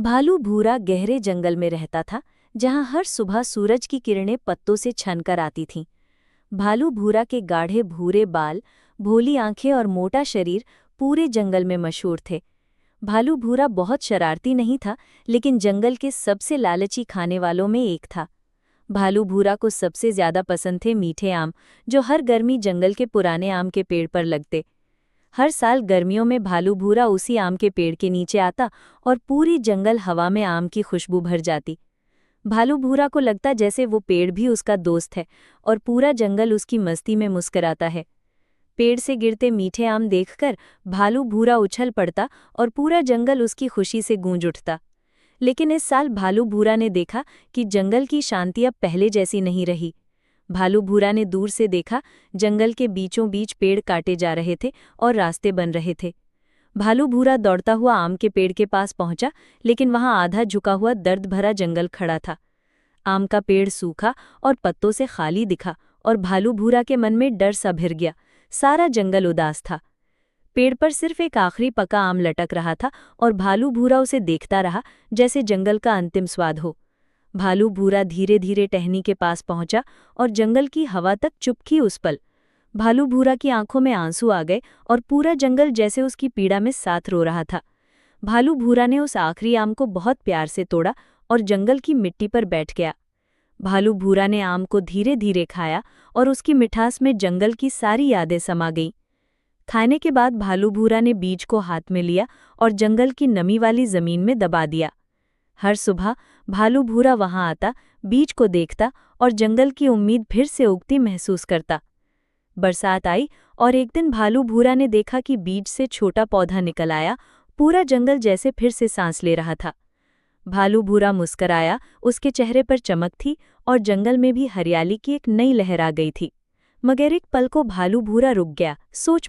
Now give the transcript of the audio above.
भालू भूरा गहरे जंगल में रहता था, जहां हर सुबह सूरज की किरणें पत्तों से छनकर आती थीं। भालू भूरा के गाढ़े भूरे बाल, भोली आंखें और मोटा शरीर पूरे जंगल में मशहूर थे। भालू भूरा बहुत शरारती नहीं था, लेकिन जंगल के सबसे लालची खाने वालों में एक था। भालू भूरा को सबसे ज्यादा पसंद थे मीठे आम, जो हर गर्मी जंगल के पुराने आम के पेड़ पर लगते। हर साल गर्मियों में भालू भूरा उसी आम के पेड़ के नीचे आता और पूरी जंगल हवा में आम की खुशबू भर जाती। भालू भूरा को लगता जैसे वो पेड़ भी उसका दोस्त है और पूरा जंगल उसकी मस्ती में मुस्कराता है। पेड़ से गिरते मीठे आम देखकर भालू भूरा उछल पड़ता और पूरा जंगल उसकी खुशी से गूंज उठता। लेकिन इस साल भालू भूरा ने देखा कि जंगल की शांति अब पहले जैसी नहीं रही। भालू भूरा ने दूर से देखा, जंगल के बीचों बीच पेड़ काटे जा रहे थे और रास्ते बन रहे थे। भालू भूरा दौड़ता हुआ आम के पेड़ के पास पहुंचा, लेकिन वहां आधा झुका हुआ दर्द भरा जंगल खड़ा था। आम का पेड़ सूखा और पत्तों से खाली दिखा और भालू भूरा के मन में डर सा भिर गया। सारा जंगल उदास था। पेड़ पर सिर्फ एक आखिरी पका आम लटक रहा था और भालू भूरा उसे देखता रहा, जैसे जंगल का अंतिम स्वाद हो। भालू भूरा धीरे धीरे टहनी के पास पहुंचा और जंगल की हवा तक चुपकी उस पल। भालू भूरा की आंखों में आंसू आ गए और पूरा जंगल जैसे उसकी पीड़ा में साथ रो रहा था। भालू भूरा ने उस आखिरी आम को बहुत प्यार से तोड़ा और जंगल की मिट्टी पर बैठ गया। भालू भूरा ने आम को धीरे धीरे खाया और उसकी मिठास में जंगल की सारी यादें समा गईं। खाने के बाद भालू भूरा ने बीज को हाथ में लिया और जंगल की नमी वाली जमीन में दबा दिया। हर सुबह भालू भूरा वहां आता, बीज को देखता और जंगल की उम्मीद फिर से उगती महसूस करता। बरसात आई और एक दिन भालू भूरा ने देखा कि बीज से छोटा पौधा निकल आया। पूरा जंगल जैसे फिर से सांस ले रहा था। भालू भूरा मुस्कराया, उसके चेहरे पर चमक थी और जंगल में भी हरियाली की एक नई लहर आ गई थी। मगर एक पल को भालू भूरा रुक गया, सोच